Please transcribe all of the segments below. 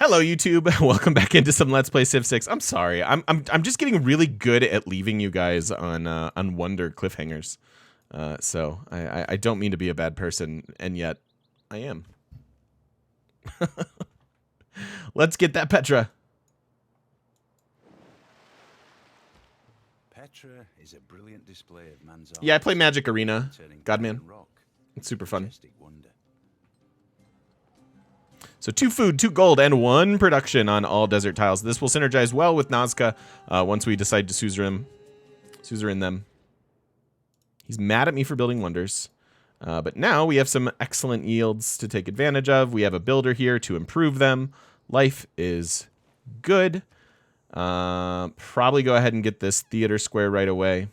Hello, YouTube. Welcome back into some Let's Play Civ 6. I'm sorry. I'm just getting really good at leaving you guys on wonder cliffhangers. So I don't mean to be a bad person, and yet I am. Let's get that Petra. Petra is a brilliant display of man's art. Yeah, I play Magic Arena, Godman. It's super fun. So 2 food, 2 gold, and 1 production on all desert tiles. This will synergize well with Nazca once we decide to suzerain them. He's mad at me for building wonders. But now we have some excellent yields to take advantage of. We have a builder here to improve them. Life is good. Probably go ahead and get this theater square right away.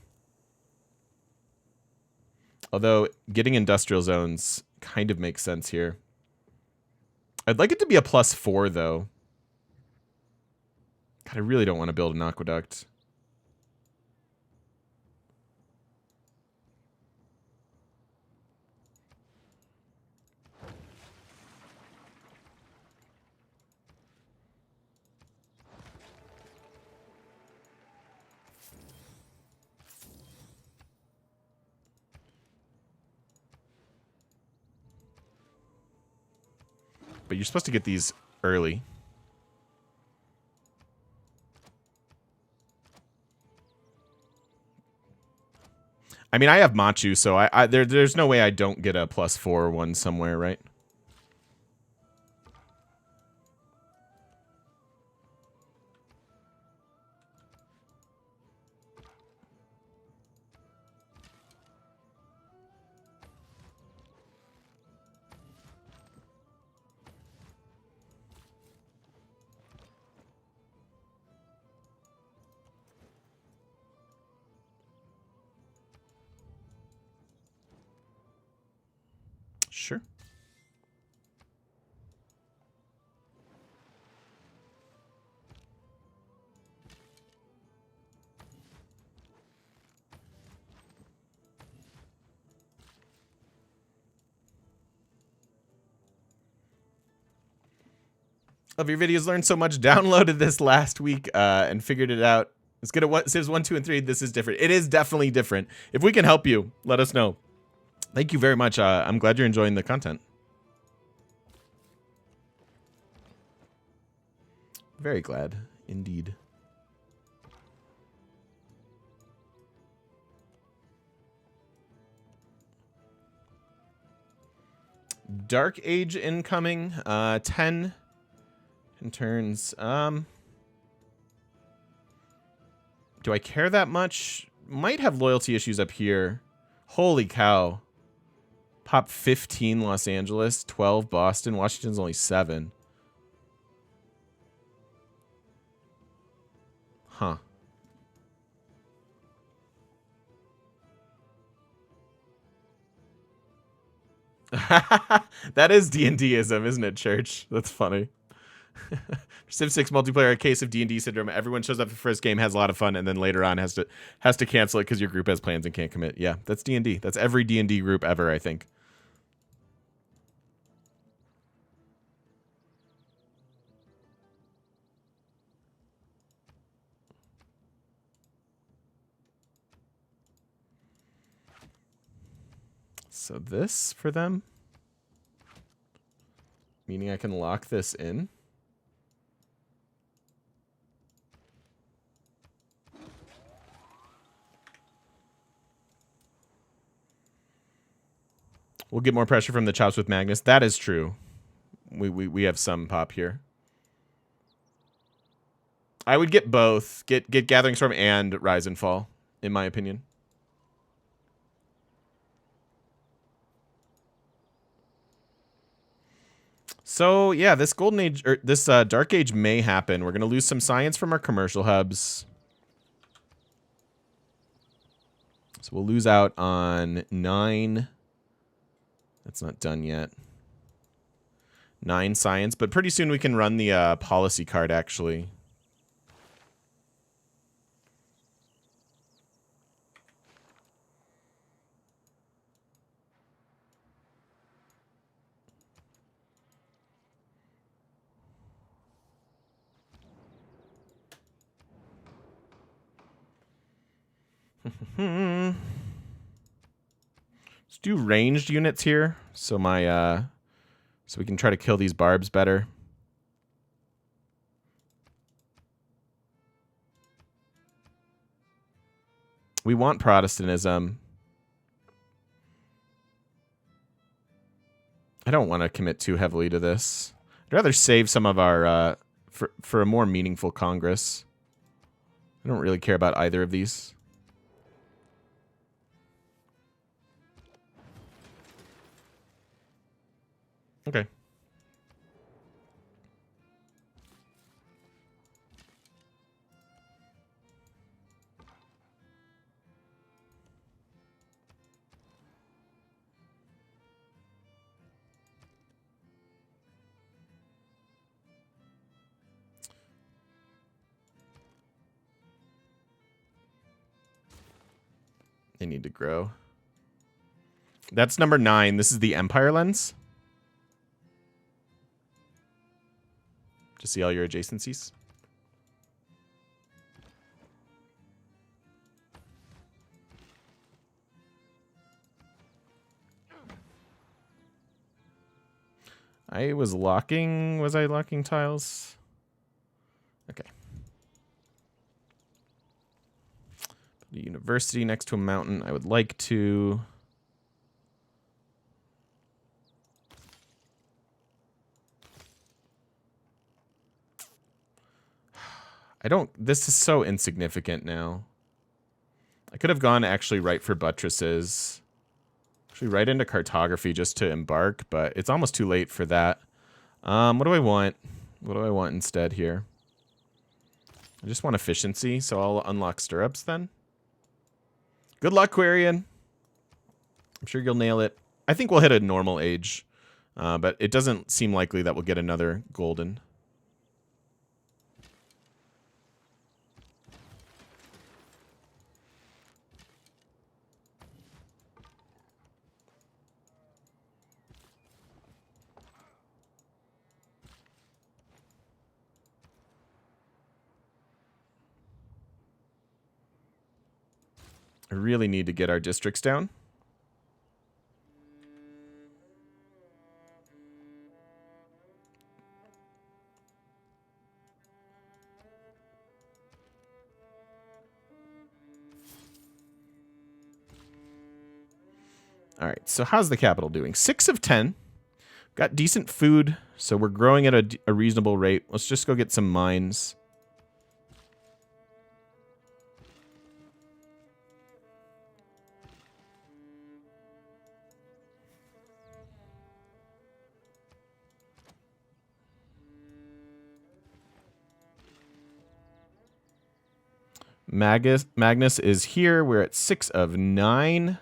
Although getting industrial zones kind of makes sense here. I'd like it to be a +4, though. God, I really don't want to build an aqueduct. But you're supposed to get these early. I mean, I have Machu, so there's no way I don't get a +4 one somewhere, right? Sure. Love your videos. Learned so much. Downloaded this last week and figured it out. It's good at Civs 1, 2, and 3. This is different. It is definitely different. If we can help you, let us know. Thank you very much. I'm glad you're enjoying the content. Very glad, indeed. Dark Age incoming. 10 in turns. Do I care that much? Might have loyalty issues up here. Holy cow. Pop 15 Los Angeles, 12 Boston. Washington's only 7. Huh. That is D&D-ism, isn't it, Church? That's funny. Civ 6 multiplayer, a case of D&D syndrome. Everyone shows up for the first game, has a lot of fun, and then later on has to cancel it because your group has plans and can't commit. Yeah, that's D&D. That's every D&D group ever, I think. So this for them, meaning I can lock this in. We'll get more pressure from the chops with Magnus. That is true. We have some pop here. I would get both. Get Gathering Storm and Rise and Fall, in my opinion. So yeah, this Golden Age or this Dark Age may happen. We're gonna lose some science from our commercial hubs. So we'll lose out on 9. That's not done yet. 9 science, but pretty soon we can run the policy card, actually. Let's do ranged units here, so so we can try to kill these barbs better. We want Protestantism. I don't want to commit too heavily to this. I'd rather save some of our for a more meaningful Congress. I don't really care about either of these. Okay. They need to grow. That's number 9. This is the Empire lens. To see all your adjacencies. Was I locking tiles? Okay. Put a university next to a mountain. I would like to. This is so insignificant now. I could have gone actually right for buttresses. Actually right into cartography just to embark, but it's almost too late for that. What do I want? What do I want instead here? I just want efficiency, so I'll unlock stirrups then. Good luck, Quarian. I'm sure you'll nail it. I think we'll hit a normal age, but it doesn't seem likely that we'll get another golden. I really need to get our districts down. All right, so how's the capital doing? 6 of 10. Got decent food, so we're growing at a reasonable rate. Let's just go get some mines. Magnus is here. We're at 6 of 9.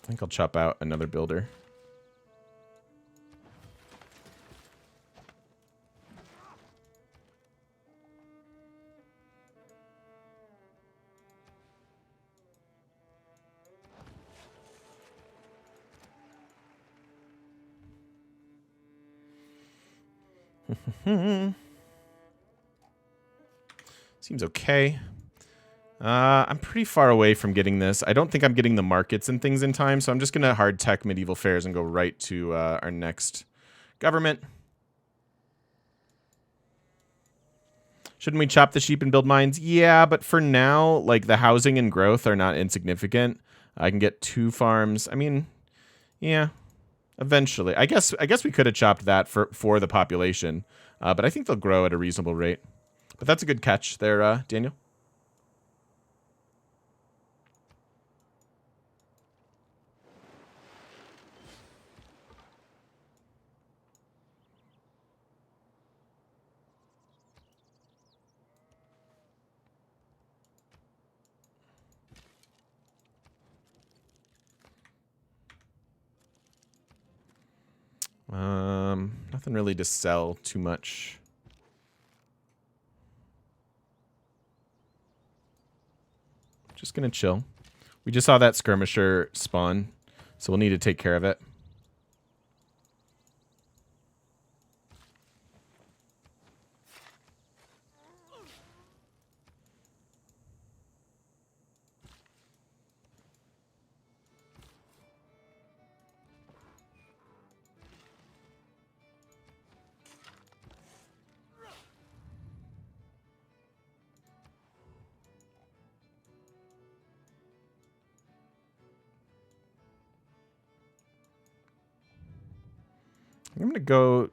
I think I'll chop out another builder. Seems okay. I'm pretty far away from getting this. I don't think I'm getting the markets and things in time, so I'm just going to hard tech medieval fairs and go right to our next government. Shouldn't we chop the sheep and build mines? Yeah, but for now, like, the housing and growth are not insignificant. I can get 2 farms. I mean, yeah, eventually. I guess we could have chopped that for the population, but I think they'll grow at a reasonable rate. But that's a good catch there, Daniel. Nothing really to sell too much. Just gonna chill. We just saw that skirmisher spawn, so we'll need to take care of it. I'm gonna go.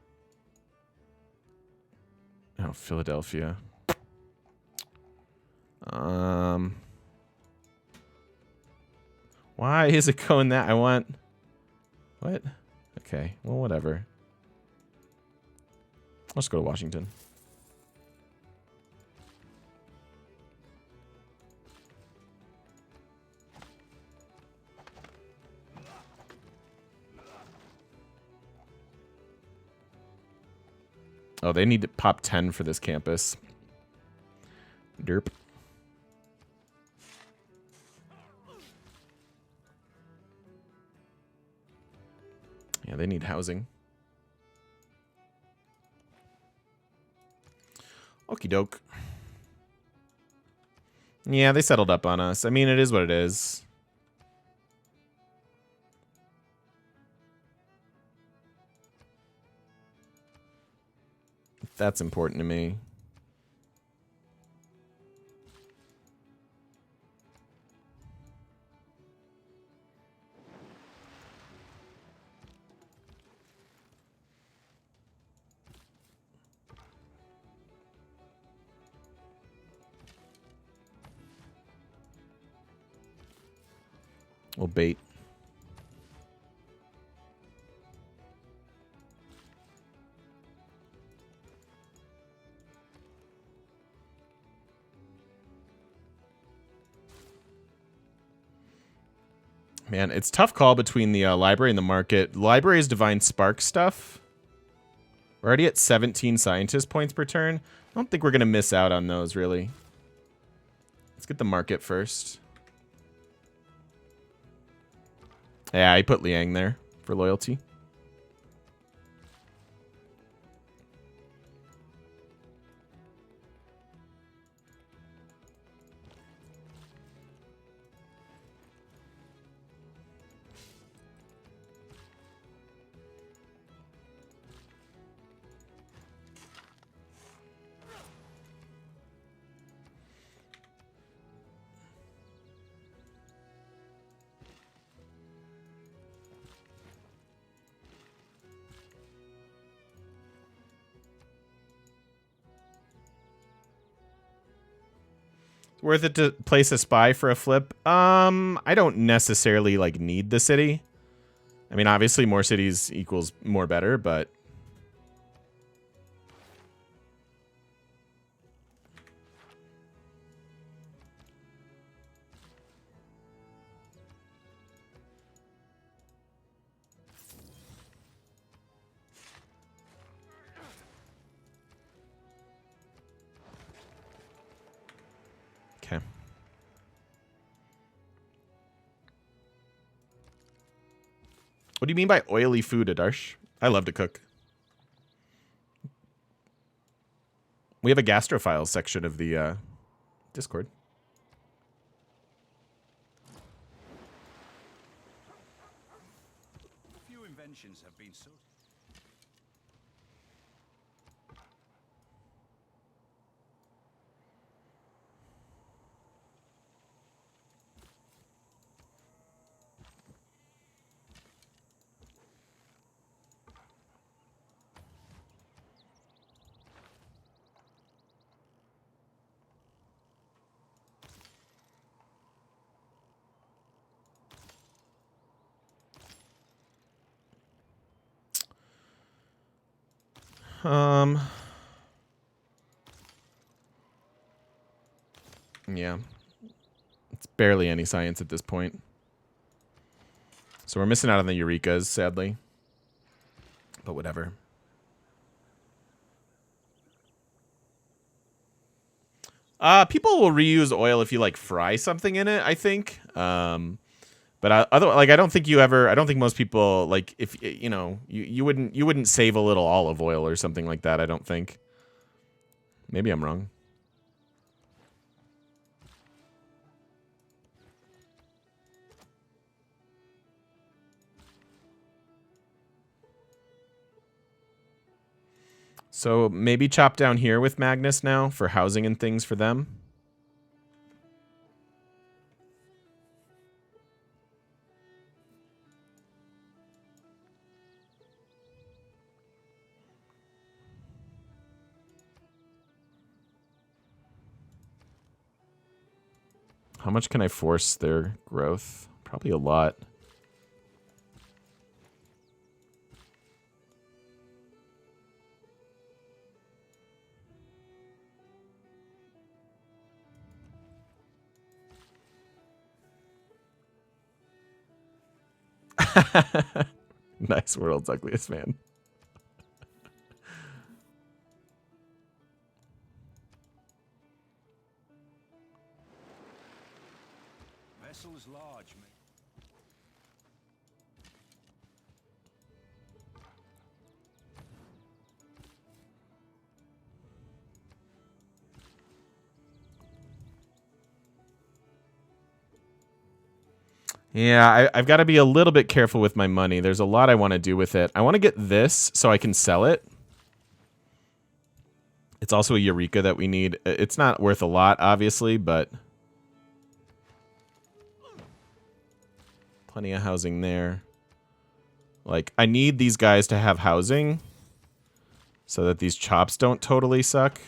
Oh, Philadelphia. Why is it going that? I want. What? Okay. Well, whatever. Let's go to Washington. Oh, they need to pop 10 for this campus. Derp. Yeah, they need housing. Okie doke. Yeah, they settled up on us. I mean, it is what it is. That's important to me. We'll bait. Man, it's tough call between the library and the market. Library is divine spark stuff. We're already at 17 scientist points per turn. I don't think we're going to miss out on those, really. Let's get the market first. Yeah, I put Liang there for loyalty. Worth it to place a spy for a flip? I don't necessarily like need the city. I mean, obviously more cities equals more better, but okay. What do you mean by oily food, Adarsh? I love to cook. We have a gastrophiles section of the Discord. Few inventions have been so. Yeah. It's barely any science at this point. So we're missing out on the Eurekas, sadly. But whatever. People will reuse oil if you like fry something in it, I think. But I don't think I don't think most people like if you know you wouldn't save a little olive oil or something like that. I don't think. Maybe I'm wrong. So maybe chop down here with Magnus now for housing and things for them. How much can I force their growth? Probably a lot. Nice, world's ugliest man. Vessels large, mate. Yeah, I've got to be a little bit careful with my money. There's a lot I want to do with it. I want to get this so I can sell it. It's also a Eureka that we need. It's not worth a lot, obviously, but plenty of housing there. Like, I need these guys to have housing so that these chops don't totally suck.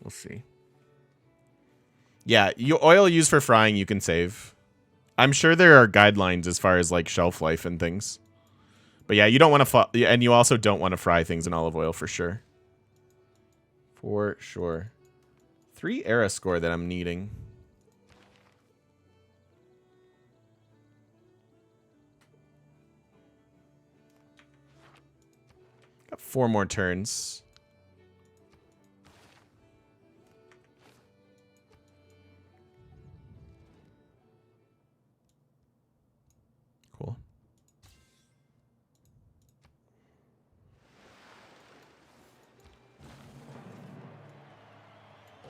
We'll see. Yeah, oil used for frying you can save. I'm sure there are guidelines as far as like shelf life and things. But yeah, you don't want to and you also don't want to fry things in olive oil for sure. For sure. 3 era score that I'm needing. Got 4 more turns. Cool.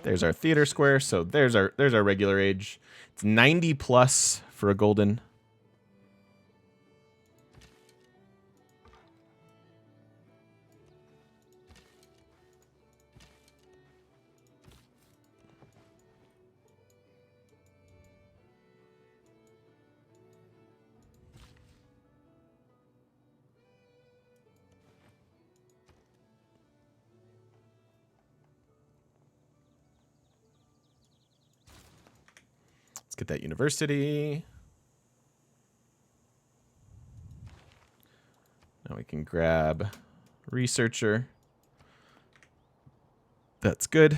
There's our theater square. So there's our regular age. It's 90 plus for a golden. Let's get that university. Now we can grab researcher. That's good.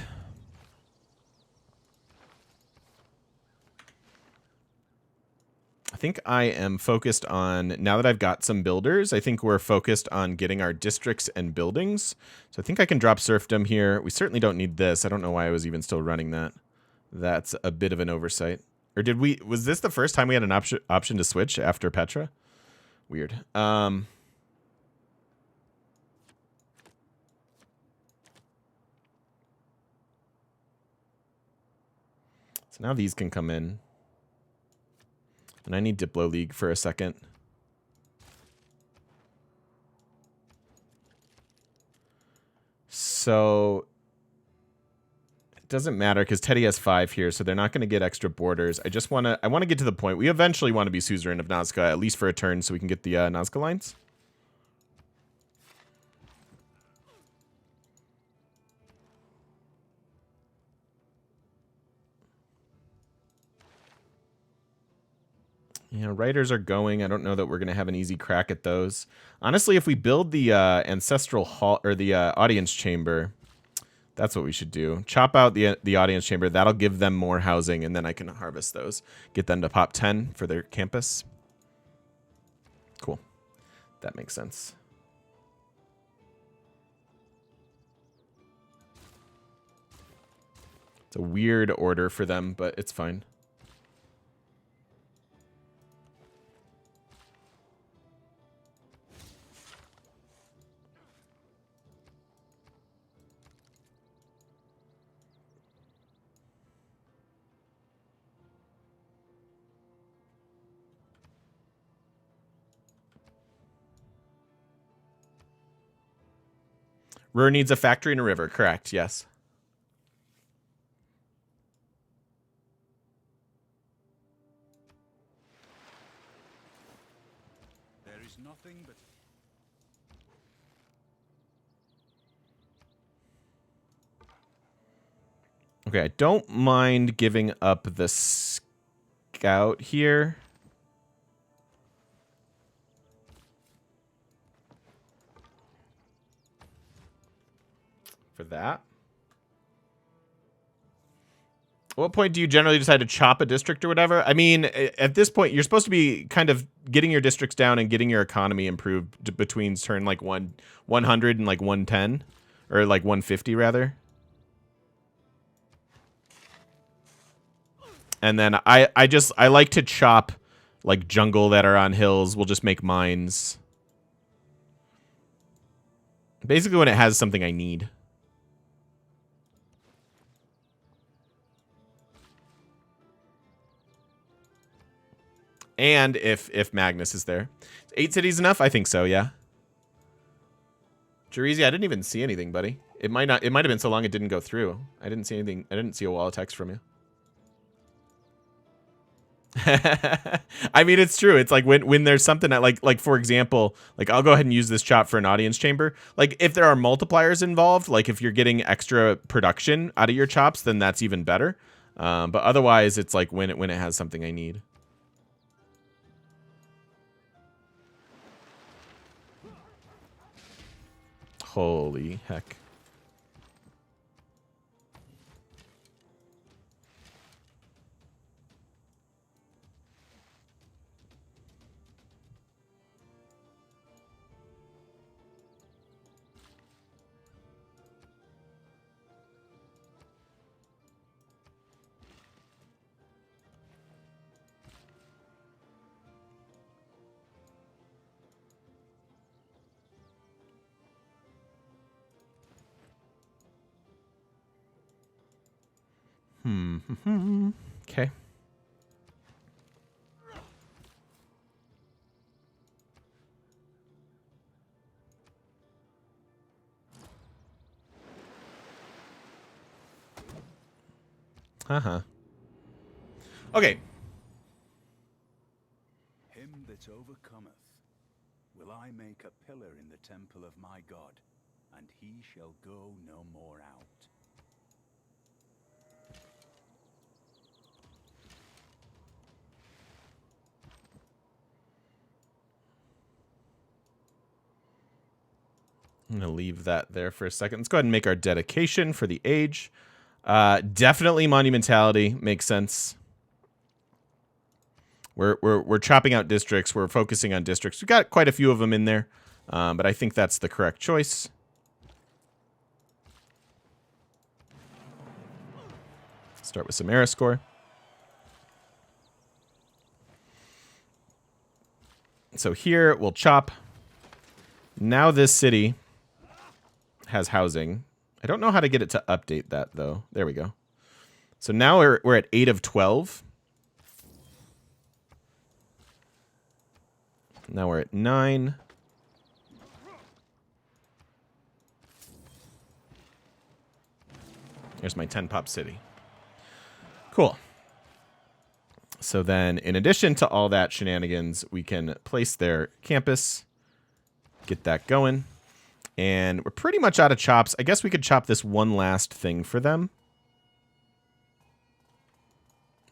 I think I am focused on, now that I've got some builders, I think we're focused on getting our districts and buildings. So I think I can drop serfdom here. We certainly don't need this. I don't know why I was even still running that. That's a bit of an oversight. Or was this the first time we had an option to switch after Petra? Weird. So now these can come in. And I need Diplo League for a second. So it doesn't matter because Teddy has 5 here, so they're not going to get extra borders. I want to get to the point. We eventually want to be suzerain of Nazca, at least for a turn, so we can get the Nazca lines. Yeah, writers are going. I don't know that we're going to have an easy crack at those. Honestly, if we build the ancestral hall or the audience chamber, that's what we should do. Chop out the audience chamber. That'll give them more housing, and then I can harvest those. Get them to pop 10 for their campus. Cool. That makes sense. It's a weird order for them, but it's fine. Ruhr needs a factory and a river. Correct, yes. There is nothing but... Okay, I don't mind giving up the scout here. For that. At what point do you generally decide to chop a district or whatever? I mean, at this point, you're supposed to be kind of getting your districts down and getting your economy improved between turn like 100 and like 110. Or like 150, rather. And then I like to chop like jungle that are on hills. We'll just make mines. Basically when it has something I need. And if Magnus is there. 8 cities enough? I think so, yeah. Jarizi, I didn't even see anything, buddy. It might have been so long it didn't go through. I didn't see anything. I didn't see a wall of text from you. I mean, it's true. It's like when there's something that like for example, like I'll go ahead and use this chop for an audience chamber. Like if there are multipliers involved, like if you're getting extra production out of your chops, then that's even better. But otherwise, it's like when it has something I need. Holy heck. Okay. Okay. Him that overcometh will I make a pillar in the temple of my God, and he shall go no more out. I'm going to leave that there for a second. Let's go ahead and make our dedication for the age. Definitely monumentality makes sense. We're chopping out districts. We're focusing on districts. We've got quite a few of them in there, but I think that's the correct choice. Start with some era score. So here we'll chop. Now this city has housing. I don't know how to get it to update that though. There we go. So now we're at 8 of 12. Now we're at 9. Here's my 10 pop city. Cool. So then in addition to all that shenanigans, we can place their campus, get that going. And we're pretty much out of chops. I guess we could chop this one last thing for them.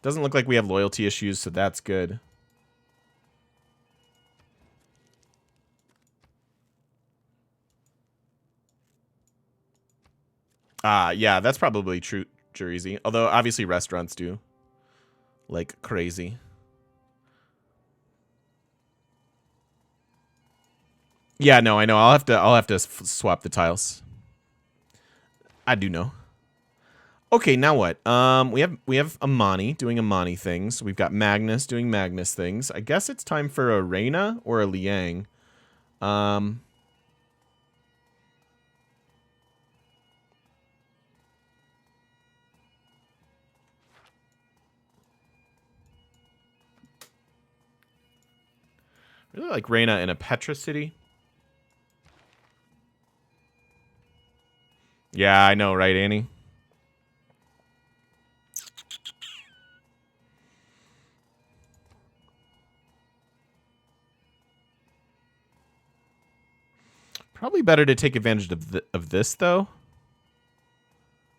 Doesn't look like we have loyalty issues, so that's good. Yeah, that's probably true, Jarizi. Although obviously restaurants do. Like crazy. Yeah, no, I know. I'll have to swap the tiles. I do know. Okay, now what? We have Amani doing Amani things. We've got Magnus doing Magnus things. I guess it's time for a Reyna or a Liang. Really like Reyna in a Petra city. Yeah, I know, right, Annie? Probably better to take advantage of this, though.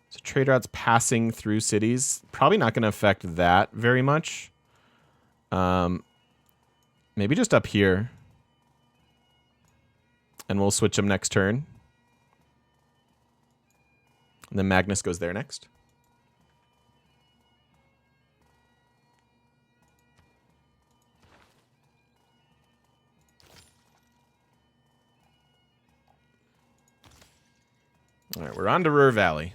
So trade routes passing through cities. Probably not going to affect that very much. Maybe just up here. And we'll switch them next turn. And then Magnus goes there next. All right, we're on to Ruhr Valley.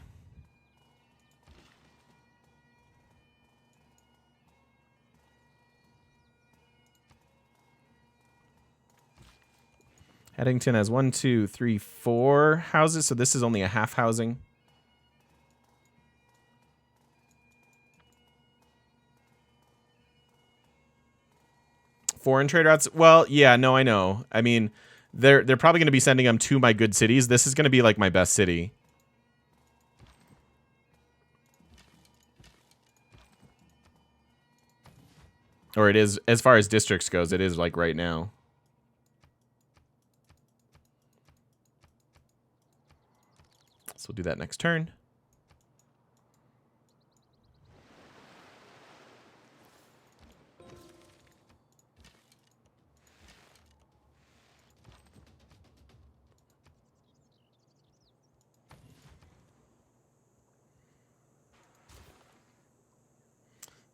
Headington has 1, 2, 3, 4 houses, so this is only a half housing. Foreign trade routes? Well, yeah, no, I know. I mean, they're probably going to be sending them to my good cities. This is going to be like my best city. Or it is, as far as districts goes, it is like right now. So we'll do that next turn.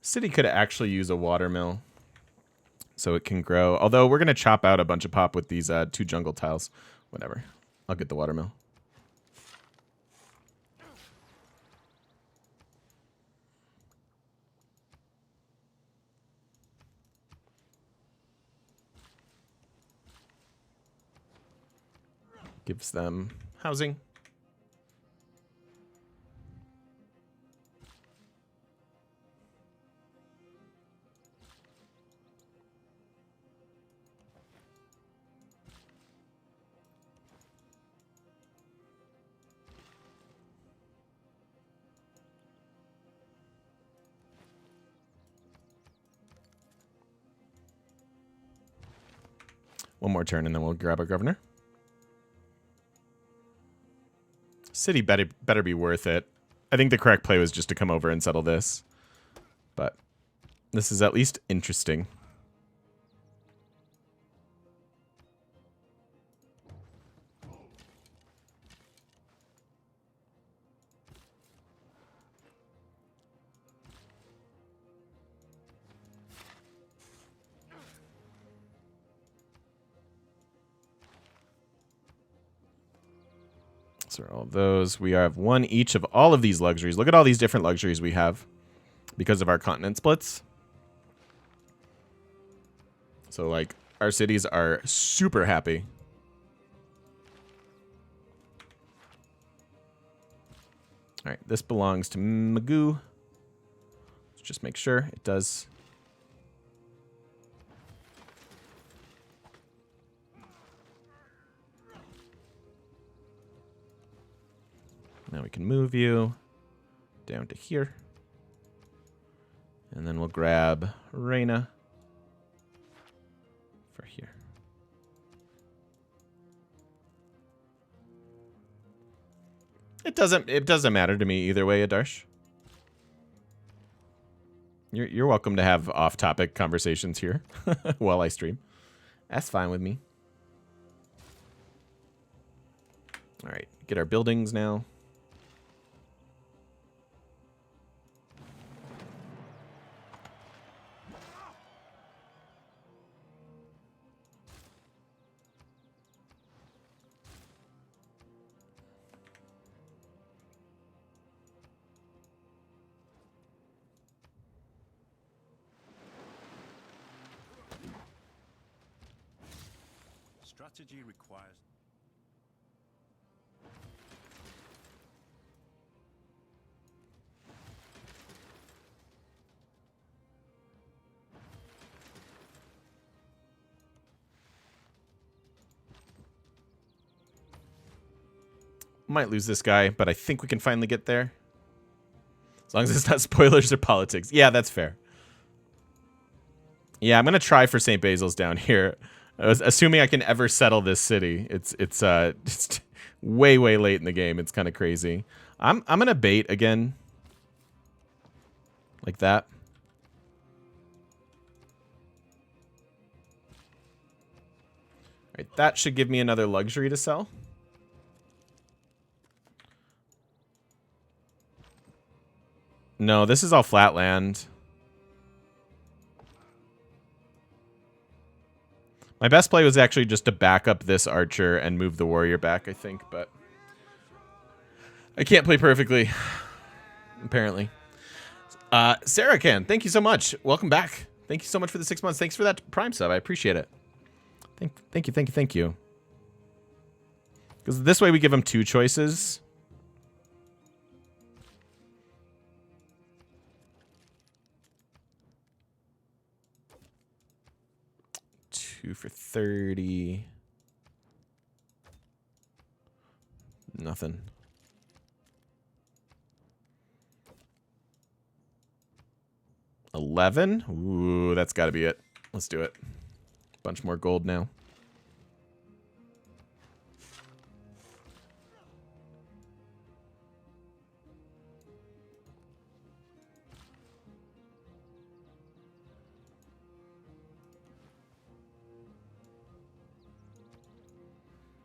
City could actually use a watermill so it can grow. Although we're going to chop out a bunch of pop with these 2 jungle tiles. Whatever. I'll get the watermill. Gives them housing. One more turn and then we'll grab our governor. City better be worth it. I think the correct play was just to come over and settle this. But this is at least interesting. So all those. We have 1 each of all of these luxuries. Look at all these different luxuries we have because of our continent splits. So, like, our cities are super happy. All right, this belongs to Magoo. Let's just make sure it does. Now we can move you down to here. And then we'll grab Reyna for here. It doesn't matter to me either way, Adarsh. You're welcome to have off-topic conversations here while I stream. That's fine with me. All right, get our buildings now. Strategy requires... Might lose this guy, but I think we can finally get there. As long as it's not spoilers or politics. Yeah, that's fair. Yeah, I'm gonna try for St. Basil's down here. I was assuming I can ever settle this city. It's way late in the game. It's kind of crazy. I'm gonna bait again, like that. All right, that should give me another luxury to sell. No, this is all flat land. My best play was actually just to back up this archer and move the warrior back, I think, but I can't play perfectly, apparently. Sarah can. Thank you so much. Welcome back. Thank you so much for the 6 months. Thanks for that Prime sub. I appreciate it. Thank you. Because this way we give them 2 choices. For 30. Nothing. $11? Ooh, that's got to be it. Let's do it. Bunch more gold now.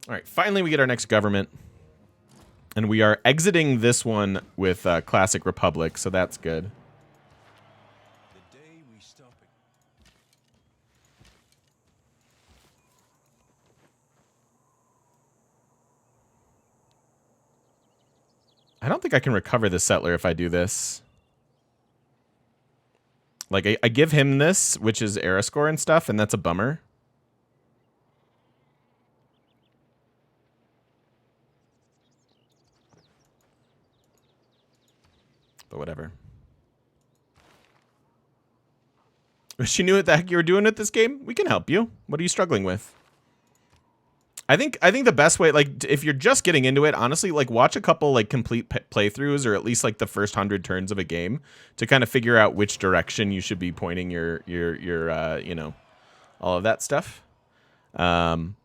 All right, finally we get our next government. And we are exiting this one with Classic Republic, so that's good. The day we stop it. I don't think I can recover the settler if I do this. Like, I give him this, which is era score and stuff, and that's a bummer. But whatever. She knew what the heck you were doing at this game? We can help you. What are you struggling with? I think the best way, like, if you're just getting into it, honestly, like, watch a couple, like, complete playthroughs, or at least, like, the first 100 turns of a game to kind of figure out which direction you should be pointing your you know, all of that stuff. And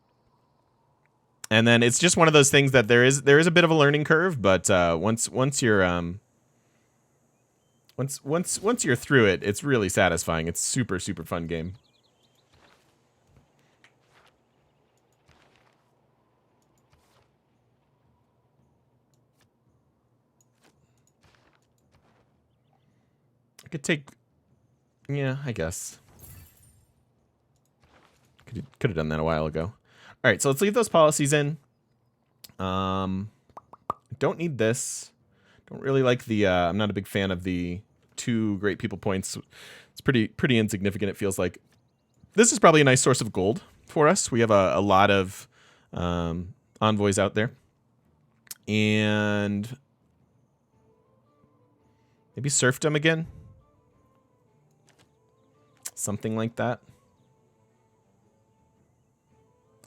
then it's just one of those things that there is a bit of a learning curve, but once you're once you're through it, it's really satisfying. It's super fun game. I could take, yeah, I guess. Could have done that a while ago. All right, so let's leave those policies in. Don't need this. Don't really like the, I'm not a big fan of the 2 great people points. It's pretty insignificant, it feels like. This is probably a nice source of gold for us. We have a lot of envoys out there. And maybe serfdom again. Something like that.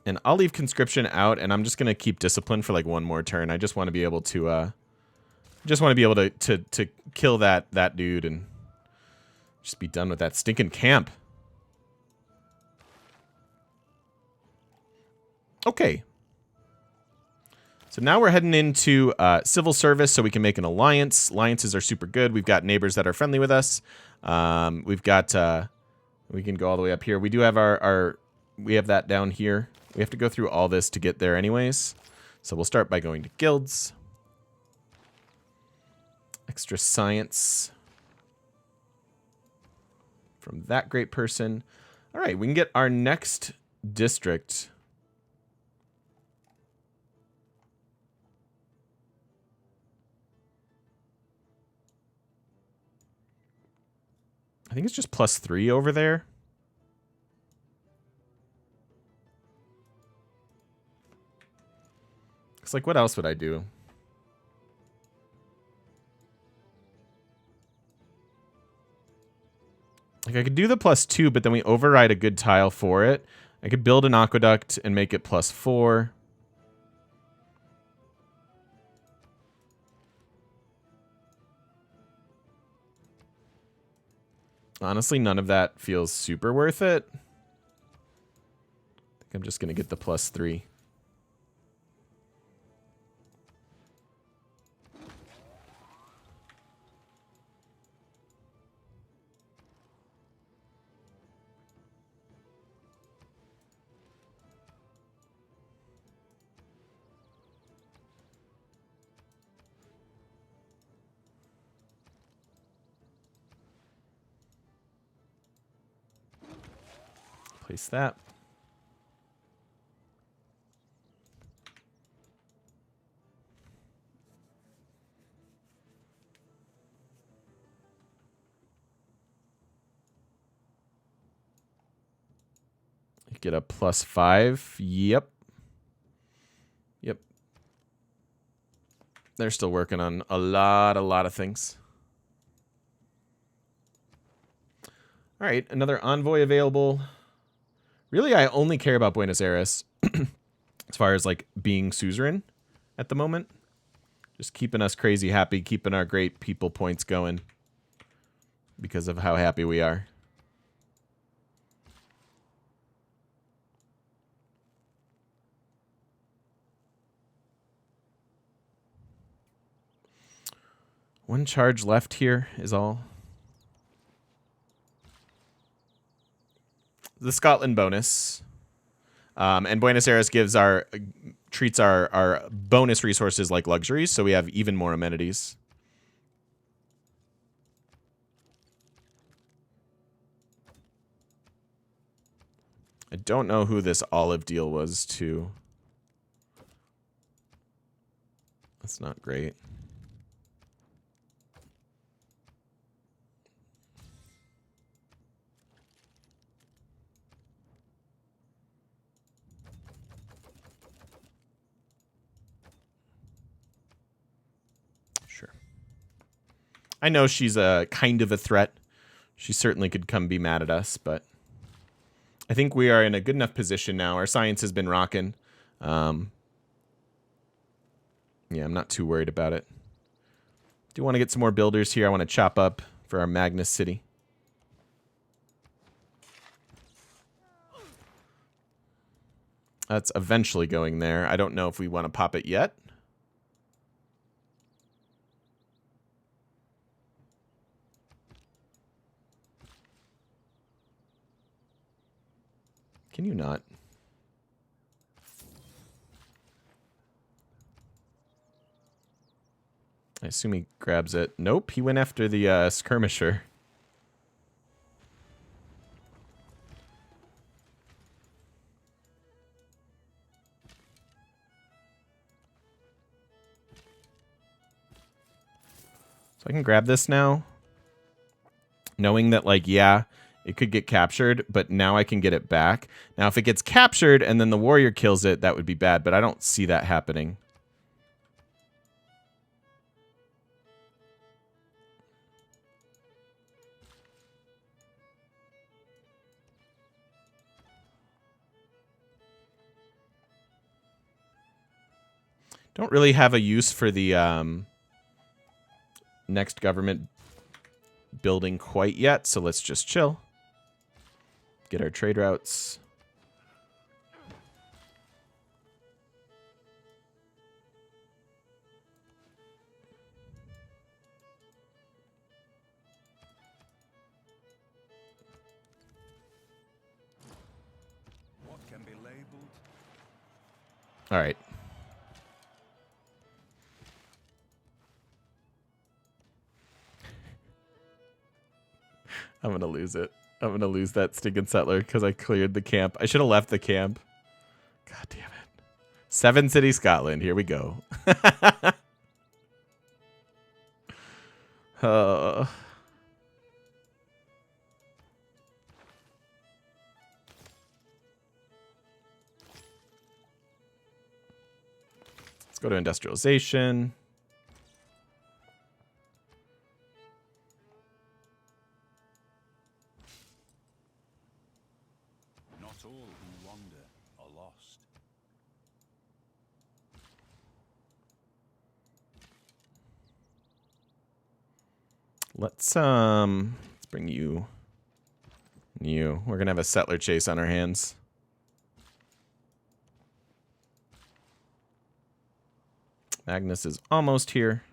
And I'll leave conscription out, and I'm just gonna keep discipline for like 1 more turn. I just want to be able to to kill that dude and just be done with that stinking camp. Okay. So now we're heading into civil service so we can make an alliance. Alliances are super good. We've got neighbors that are friendly with us. We've got, we can go all the way up here. We do have we have that down here. We have to go through all this to get there anyways. So we'll start by going to guilds. Extra science from that great person. All right, we can get our next district. I think it's just +3 over there. Looks like, what else would I do? Like, I could do the +2, but then we override a good tile for it. I could build an aqueduct and make it +4. Honestly, none of that feels super worth it. I think I'm just going to get the +3. Place that. Get a +5. Yep. Yep. They're still working on a lot of things. All right, another envoy available. Really, I only care about Buenos Aires as far as like being suzerain at the moment. Just keeping us crazy happy, keeping our great people points going because of how happy we are. One charge left here is all. The Scotland bonus. And Buenos Aires gives treats our bonus resources like luxuries, so we have even more amenities. I don't know who this olive deal was to. That's not great. Sure. I know she's a kind of a threat. She certainly could come be mad at us, but I think we are in a good enough position now. Our science has been rocking. Yeah, I'm not too worried about it. Do want to get some more builders here. I want to chop up for our Magnus city. That's eventually going there. I don't know if we want to pop it yet. Can you not? I assume he grabs it. Nope, he went after the skirmisher. So I can grab this now. Knowing that, like, yeah, it could get captured, but now I can get it back. Now, if it gets captured and then the warrior kills it, that would be bad, but I don't see that happening. Don't really have a use for the next government building quite yet, so let's just chill. Get our trade routes. What can be labeled? All right. I'm going to lose it. I'm going to lose that stinking settler because I cleared the camp. I should have left the camp. God damn it. 7 City, Scotland. Here we go. Let's go Go to industrialization. Not all who wander are lost. Let's bring you. We're gonna have a settler chase on our hands. Magnus is almost here.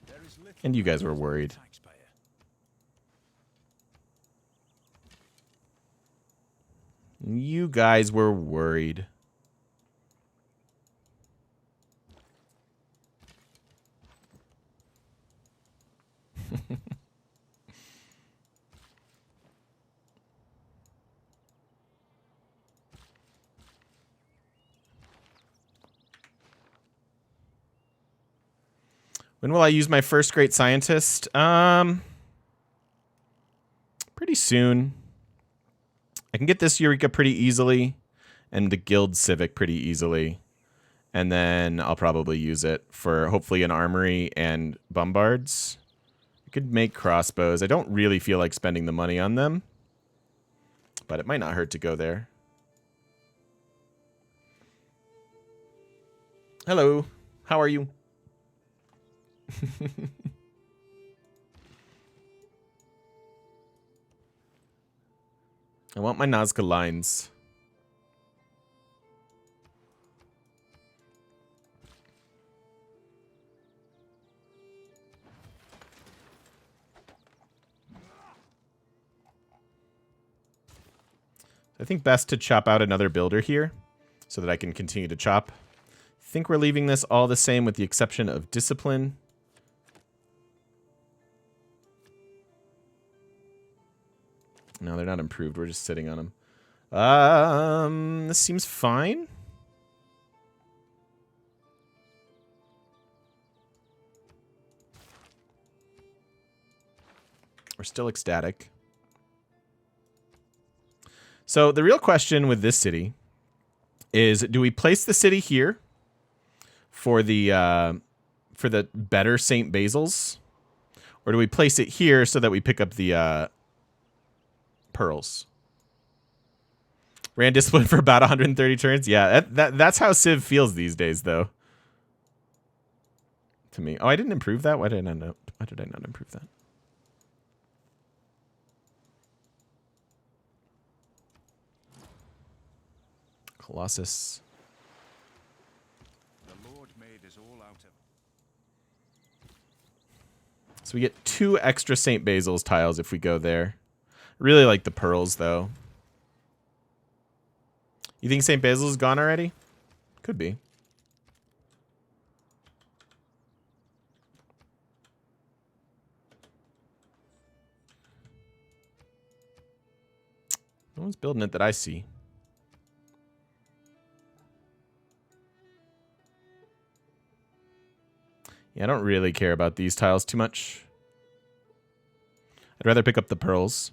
There is little And you guys were left for the worried. taxpayer. You guys were worried. When will I use my first great scientist? Pretty soon. I can get this Eureka pretty easily, and the Guild Civic pretty easily. And then I'll probably use it for hopefully an armory and bombards. I could make crossbows. I don't really feel like spending the money on them, but it might not hurt to go there. Hello. How are you? I want my Nazca lines. I think best to chop out another builder here so that I can continue to chop. I think we're leaving this all the same with the exception of discipline. No, they're not improved. We're just sitting on them. This seems fine. We're still ecstatic. So the real question with this city is, do we place the city here for the better St. Basil's? Or do we place it here so that we pick up the pearls? Ran discipline for about 130 turns. Yeah, that's how Civ feels these days, though. To me. Oh, I didn't improve that? Why did I not improve that? Colossus. The Lord made us all out of. So we get 2 extra St. Basil's tiles if we go there. Really like the pearls, though. You think St. Basil's is gone already? Could be. No one's building it that I see. Yeah, I don't really care about these tiles too much. I'd rather pick up the pearls.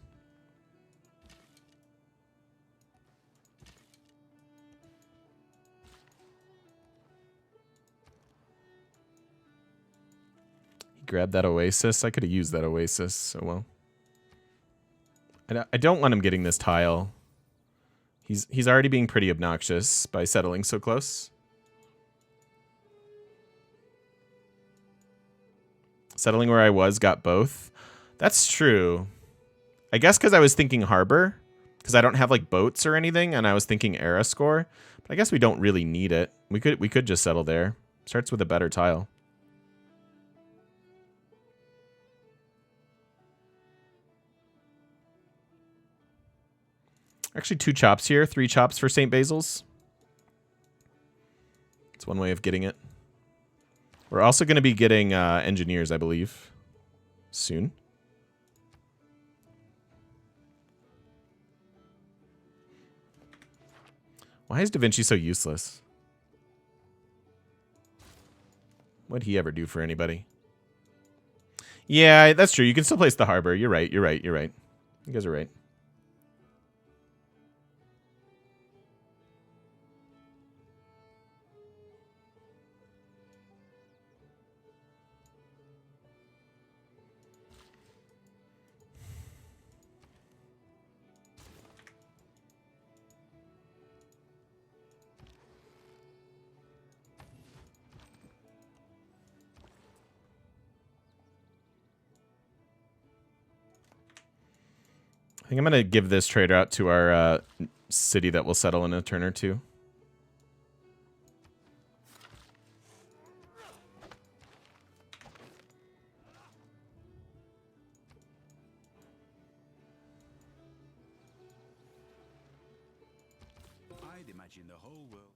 Grab that oasis. I could have used that oasis so well. I don't want him getting this tile. He's already being pretty obnoxious by settling so close. Settling where I was got both. That's true. I guess because I was thinking harbor, because I don't have like boats or anything, and I was thinking era score. But I guess we don't really need it. We could just settle there. Starts with a better tile. Actually, 2 chops here. 3 chops for St. Basil's. It's one way of getting it. We're also going to be getting engineers, I believe, soon. Why is Da Vinci so useless? What'd he ever do for anybody? Yeah, that's true. You can still place the harbor. You're right. You're right. You're right. You guys are right. I think I'm going to give this trader out to our city that will settle in a turn or two. I'd imagine the whole world.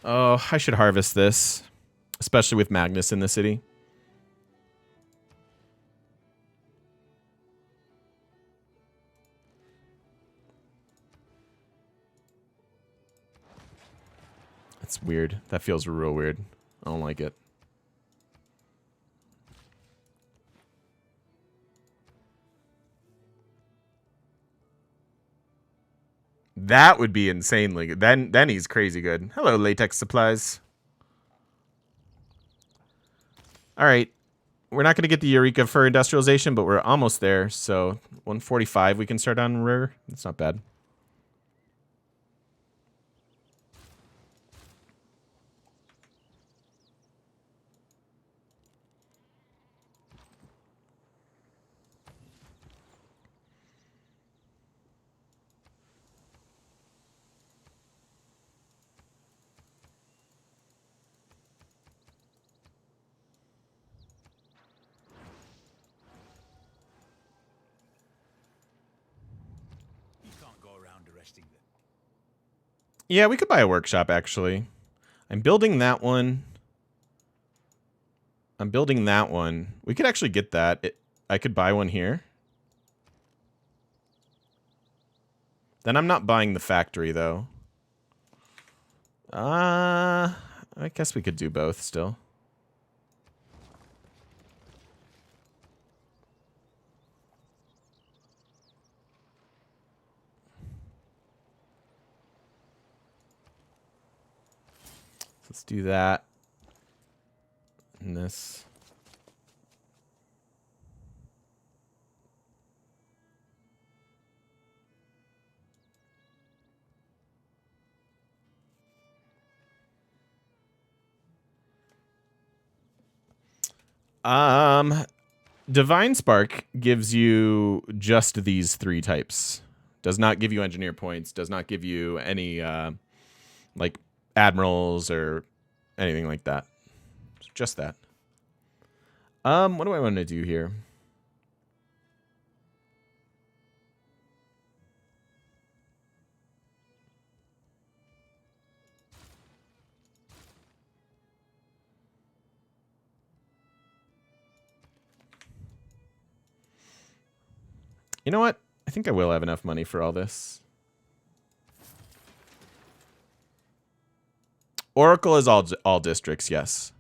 Oh, I should harvest this, especially with Magnus in the city. That's weird. That feels real weird. I don't like it. That would be insanely good. Then he's crazy good. Hello, latex supplies. All right. We're not going to get the Eureka for industrialization, but we're almost there. So 145 we can start on Ruhr. That's not bad. You can't go around arresting them. Yeah, we could buy a workshop, actually. I'm building that one. I'm building that one. We could actually get that. I could buy one here. Then I'm not buying the factory, though. I guess we could do both still. Let's do that. And this. Divine Spark gives you just these 3 types. Does not give you engineer points. Does not give you any like admirals or anything like that. Just that. What do I want to do here? You know what? I think I will have enough money for all this. Oracle is all districts, yes.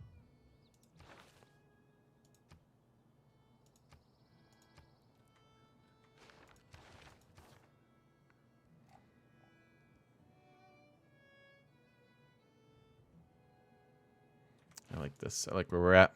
I like this. I like where we're at.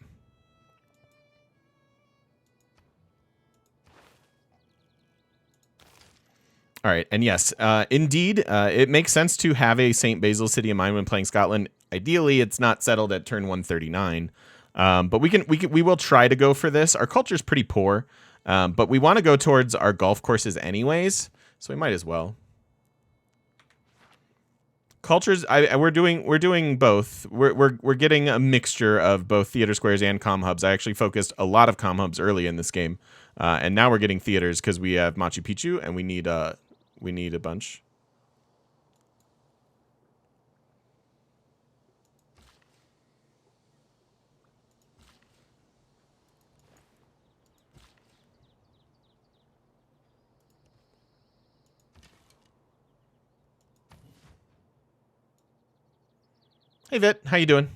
All right, and yes, indeed, it makes sense to have a St. Basil City in mind when playing Scotland. Ideally, it's not settled at turn 139, but we will try to go for this. Our culture is pretty poor, but we want to go towards our golf courses anyways, so we might as well. Cultures, we're doing both. We're getting a mixture of both theater squares and comm hubs. I actually focused a lot of comm hubs early in this game, and now we're getting theaters because we have Machu Picchu and we need a bunch. Hey, Vit. How you doing?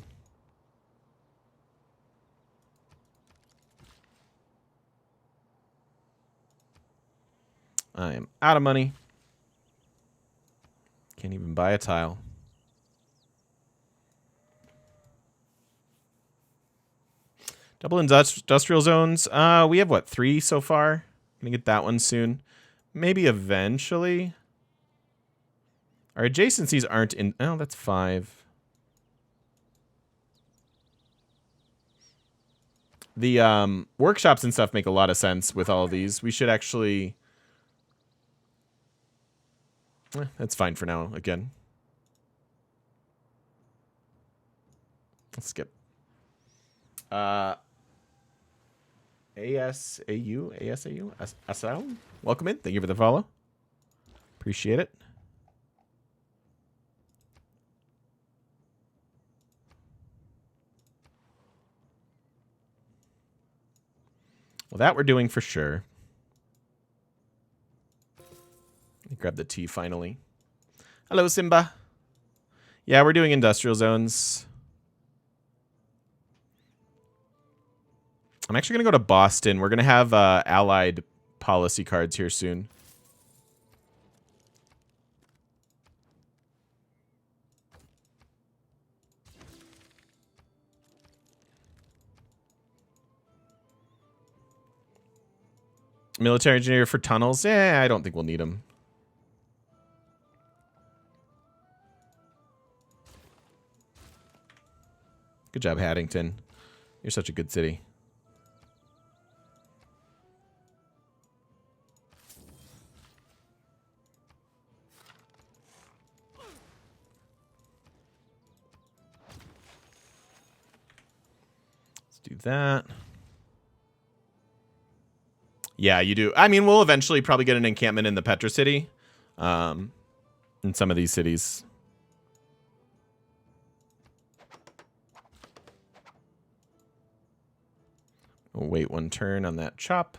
I am out of money. Can't even buy a tile. Double industrial zones. We have, what, 3 so far? Gonna get that one soon. Maybe eventually. Our adjacencies aren't in... Oh, that's 5. The workshops and stuff make a lot of sense with all of these. We should actually... that's fine for now, again. Let's skip. ASAU? Asau? Welcome in. Thank you for the follow. Appreciate it. Well, that we're doing for sure. Let me grab the tea finally. Hello, Simba. Yeah, we're doing industrial zones. I'm actually going to go to Boston. We're going to have allied policy cards here soon. Military engineer for tunnels? I don't think we'll need them. Good job, Haddington. You're such a good city. Let's do that. Yeah, you do. I mean, we'll eventually probably get an encampment in the Petra City. In some of these cities. We'll wait one turn on that chop.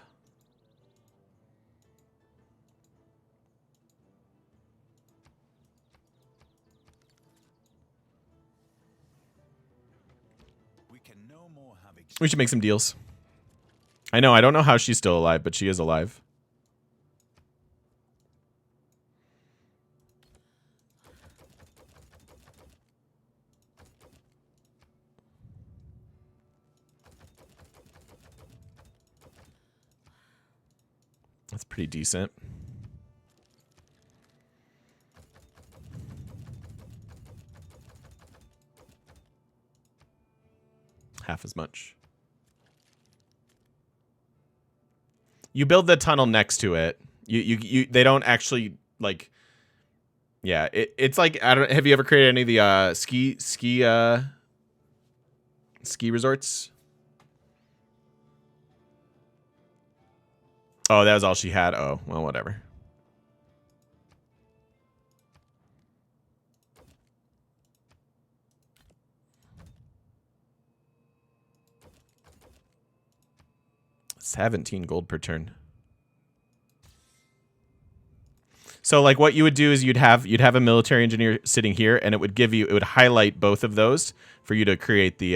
We should make some deals. I know, I don't know how she's still alive, but she is alive. That's pretty decent. Half as much. You build the tunnel next to it. They don't actually like. Yeah, it's like I don't. Have you ever created any of the ski resorts? Oh, that was all she had. Oh, well, whatever. $17 gold per turn. So like what you would do is you'd have a military engineer sitting here, and it would highlight both of those for you to create the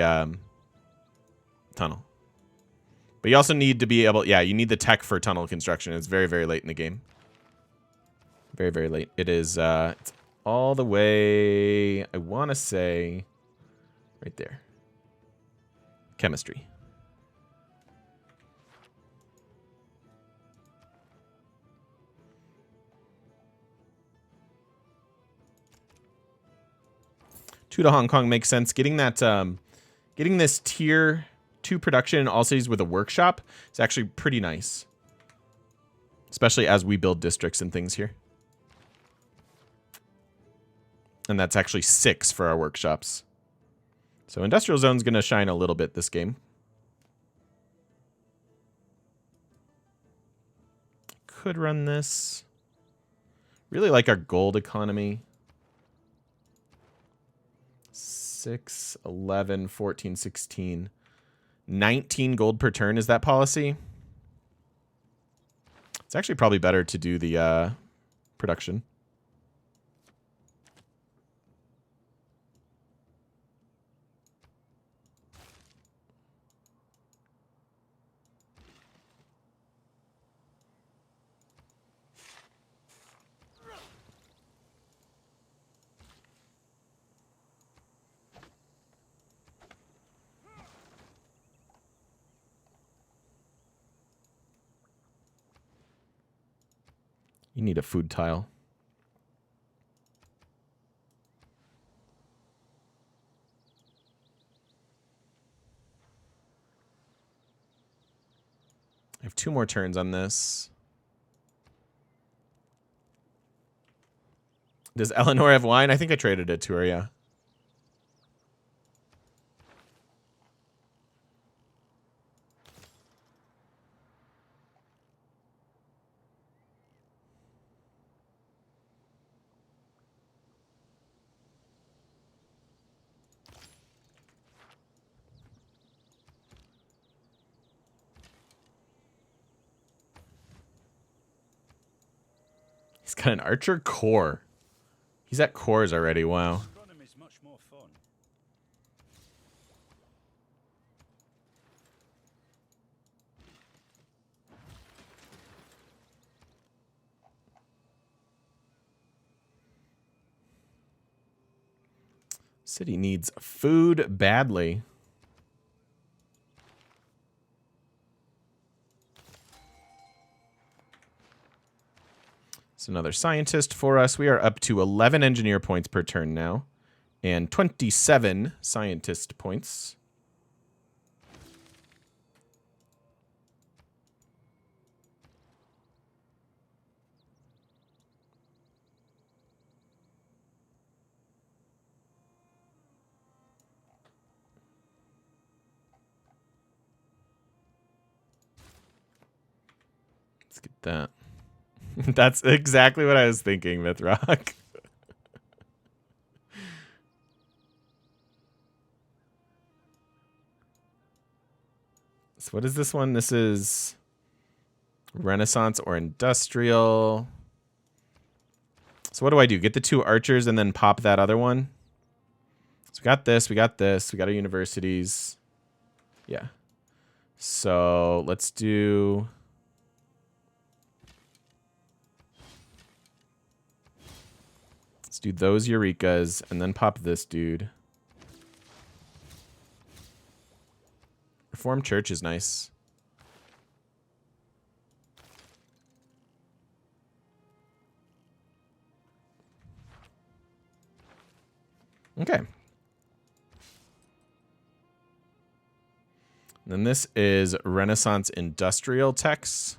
tunnel. But you also need to be able, you need the tech for tunnel construction. It's very, very late in the game. Very, very late. It is, it's all the way, I want to say, right there. Chemistry. Two to Hong Kong makes sense. Getting that, getting this tier 2 production in all cities with a workshop is actually pretty nice. Especially as we build districts and things here. And that's actually 6 for our workshops. So Industrial Zone's going to shine a little bit this game. Could run this. Really like our gold economy. 6, 11, 14, 16. 19 gold per turn is that policy. It's actually probably better to do the production. You need a food tile. I have 2 more turns on this. Does Eleanor have wine? I think I traded it to her, yeah. He's got an archer core. He's at cores already, wow. Astronomy's much more fun. City needs food badly. It's another scientist for us. We are up to 11 engineer points per turn now, and 27 scientist points. Let's get that. That's exactly what I was thinking, Mythrock. So what is this one? This is Renaissance or Industrial. So what do I do? Get the 2 archers and then pop that other one? So we got this, we got this, we got our universities. Yeah. So let's do... Let's do those Eurekas and then pop this dude. Reformed Church is nice. Okay. And then this is Renaissance Industrial Techs.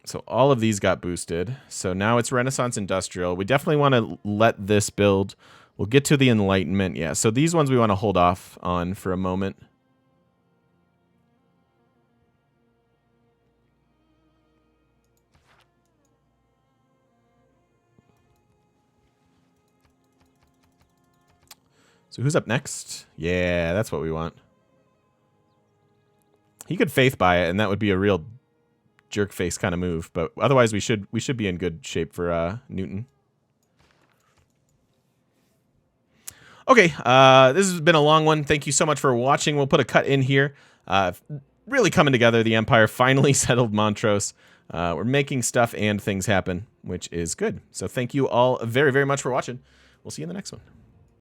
So all of these got boosted. So now it's Renaissance Industrial. We definitely want to let this build. We'll get to the Enlightenment. Yeah, so these ones we want to hold off on for a moment. So who's up next? Yeah, that's what we want. He could faith buy it, and that would be a real jerk face kind of move. But otherwise, we should be in good shape for Newton. Okay, this has been a long one. Thank you so much for watching. We'll put a cut in here. Really coming together. The Empire finally settled Montrose. We're making stuff and things happen, which is good. So thank you all very, very much for watching. We'll see you in the next one.